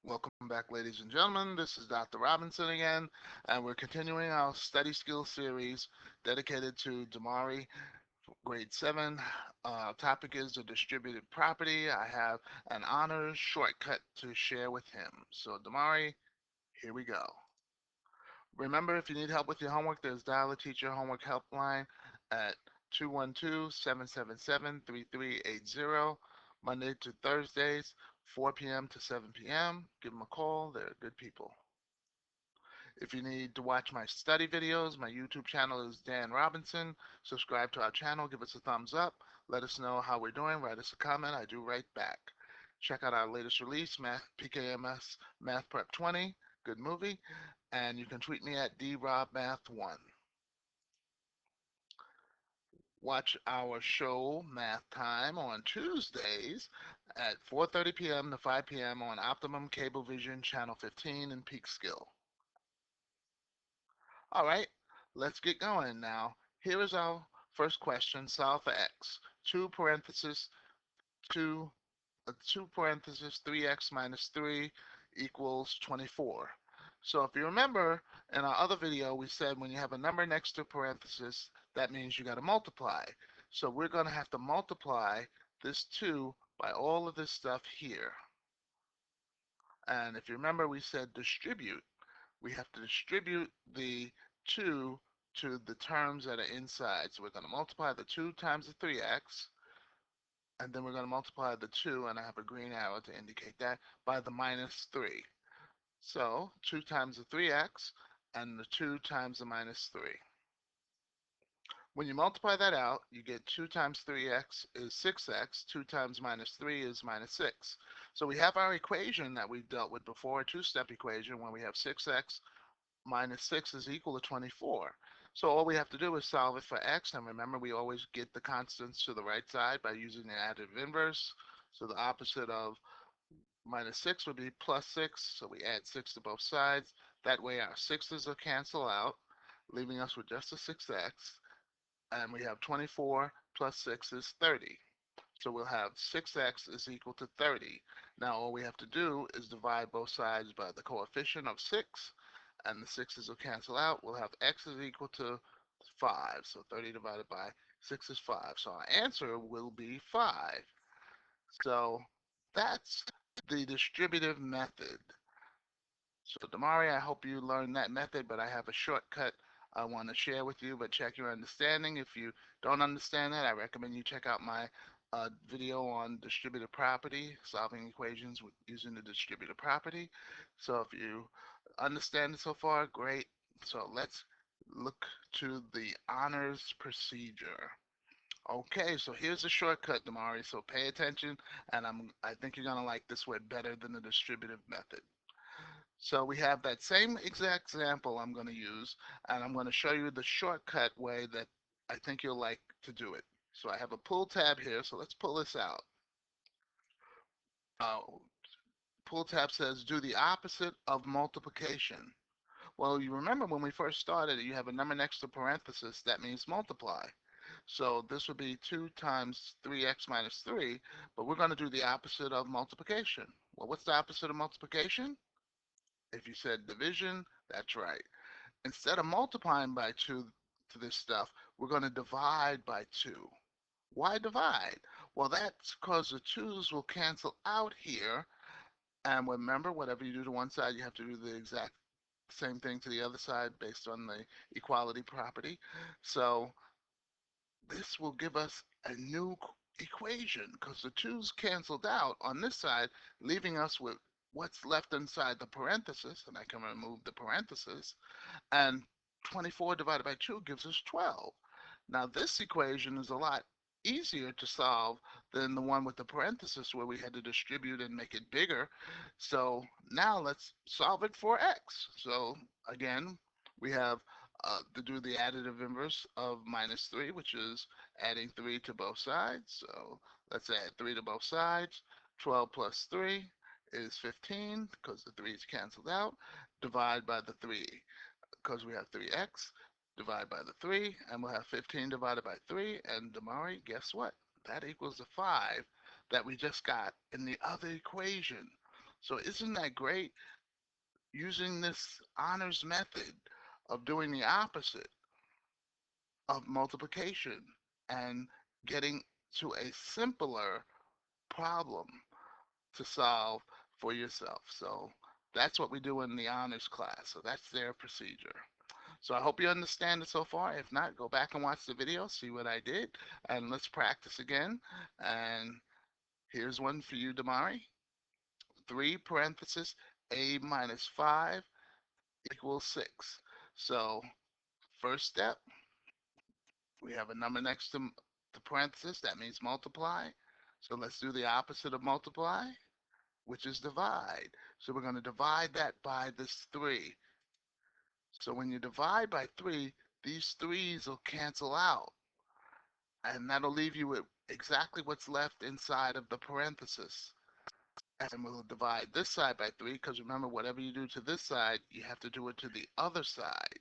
Welcome back, ladies and gentlemen. This is Dr. Robinson again, and we're continuing our study skills series dedicated to Damare, grade 7. Topic is the distributed property. I have an honors shortcut to share with him. So, Damare, here we go. Remember, if you need help with your homework, there's Dial a Teacher Homework Helpline at 212-777-3380, Monday to Thursdays, 4 p.m. to 7 p.m. Give them a call. They're good people. If you need to watch my study videos, my YouTube channel is Dan Robinson. Subscribe to our channel. Give us a thumbs up. Let us know how we're doing. Write us a comment. I do write back. Check out our latest release, PKMS Math Prep 20. Good movie. And you can tweet me at drobmath1. Watch our show Math Time on Tuesdays at 4:30 p.m. to 5 p.m. on Optimum Cablevision Channel 15 in Peekskill. All right, let's get going now. Here is our first question. Solve for x. 2 parentheses 2 2 parentheses 3x minus 3 equals 24. So if you remember in our other video, we said when you have a number next to parenthesis, that means you got to multiply. So we're going to have to multiply this 2 by all of this stuff here. And if you remember, we said distribute. We have to distribute the 2 to the terms that are inside. So we're going to multiply the 2 times the 3x, and then we're going to multiply the 2, and I have a green arrow to indicate that, by the minus 3. So 2 times the 3x and the 2 times the minus 3. When you multiply that out, you get 2 times 3x is 6x, 2 times minus 3 is minus 6. So we have our equation that we dealt with before, a two-step equation, when we have 6x minus 6 is equal to 24. So all we have to do is solve it for x, and remember we always get the constants to the right side by using the additive inverse. So the opposite of minus 6 would be plus 6, so we add 6 to both sides. That way our 6's will cancel out, leaving us with just a 6x, and we have 24 plus 6 is 30. So we'll have 6x is equal to 30. Now all we have to do is divide both sides by the coefficient of 6, and the 6's will cancel out. We'll have x is equal to 5. So 30 divided by 6 is 5. So our answer will be 5. So that's the distributive method. So Damari, I hope you learned that method, but I have a shortcut I want to share with you, but check your understanding. If you don't understand that, I recommend you check out my video on distributive property, solving equations using the distributive property. So if you understand it so far, great. So let's look to the honors procedure. Okay, so here's a shortcut, Damari. So pay attention, and I think you're gonna like this way better than the distributive method. So we have that same exact example I'm going to use, and I'm going to show you the shortcut way that I think you'll like to do it. So I have a pull tab here, so let's pull this out. Uh, Pull tab says do the opposite of multiplication. Well, you remember when we first started, you have a number next to parenthesis, that means multiply. So this would be 2 times 3x minus 3, but we're going to do the opposite of multiplication. Well, what's the opposite of multiplication? If you said division, that's right. Instead of multiplying by 2 to this stuff, we're going to divide by 2. Why divide? Well, that's because the 2's will cancel out here. And remember, whatever you do to one side, you have to do the exact same thing to the other side based on the equality property. So this will give us a new equation because the 2's canceled out on this side, leaving us with what's left inside the parenthesis, and I can remove the parenthesis, and 24 divided by 2 gives us 12. Now this equation is a lot easier to solve than the one with the parenthesis where we had to distribute and make it bigger. So now let's solve it for x. So again, we have to do the additive inverse of minus 3, which is adding 3 to both sides. So let's add 3 to both sides. 12 plus 3 is 15 because the 3 is canceled out. Divide by the 3 because we have 3x, divide by the 3, and we'll have 15 divided by 3, and Damari, guess what? That equals the 5 that we just got in the other equation. So isn't that great? Using this honors method of doing the opposite of multiplication and getting to a simpler problem to solve for yourself. So that's what we do in the honors class. So that's their procedure. So I hope you understand it so far. If not, go back and watch the video, see what I did, and let's practice again. And here's one for you, Damari. 3 parenthesis a minus 5 equals 6. So first step, we have a number next to the parenthesis. That means multiply. So let's do the opposite of multiply, which is divide. So we're going to divide that by this 3. So when you divide by 3, these 3's will cancel out. And that'll leave you with exactly what's left inside of the parenthesis. And we'll divide this side by 3, because remember, whatever you do to this side, you have to do it to the other side.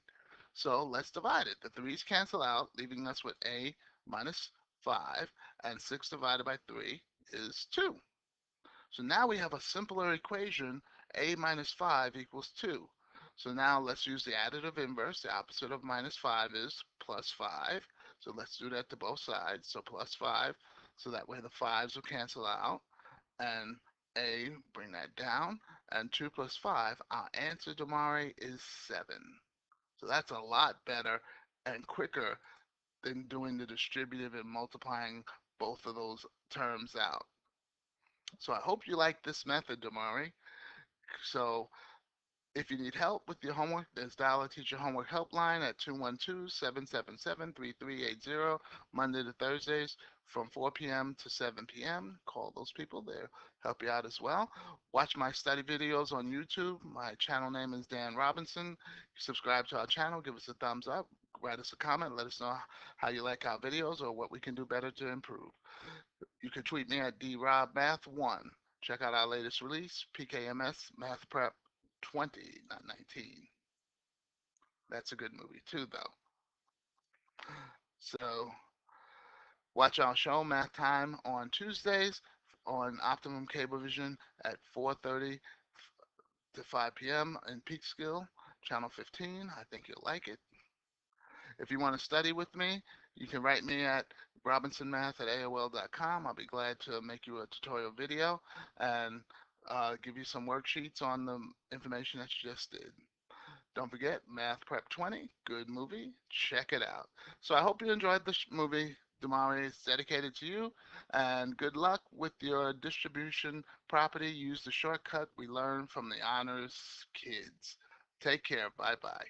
So let's divide it. The 3's cancel out, leaving us with a minus 5, and 6 divided by 3 is 2. So now we have a simpler equation, a minus 5 equals 2. So now let's use the additive inverse. The opposite of minus 5 is plus 5. So let's do that to both sides. So plus 5. So that way the 5's will cancel out. And a, bring that down. And 2 plus 5, our answer, Damari, is 7. So that's a lot better and quicker than doing the distributive and multiplying both of those terms out. So I hope you like this method, Damari. So if you need help with your homework, there's Dial a Teacher Homework Helpline at 212-777-3380, Monday to Thursdays from 4 p.m. to 7 p.m. Call those people. They'll help you out as well. Watch my study videos on YouTube. My channel name is Dan Robinson. Subscribe to our channel. Give us a thumbs up. Write us a comment. Let us know how you like our videos or what we can do better to improve. You can tweet me at drobmath1. Check out our latest release, PKMS Math Prep 20, not 19. That's a good movie too, though. So watch our show Math Time on Tuesdays on Optimum Cablevision at 4:30 to 5 p.m. in Peekskill, Channel 15. I think you'll like it. If you want to study with me, you can write me at robinsonmath@aol.com. I'll be glad to make you a tutorial video and give you some worksheets on the information that you just did. Don't forget, Math Prep 20, good movie. Check it out. So I hope you enjoyed this movie. Damari is dedicated to you. And good luck with your distribution property. Use the shortcut we learned from the honors kids. Take care. Bye-bye.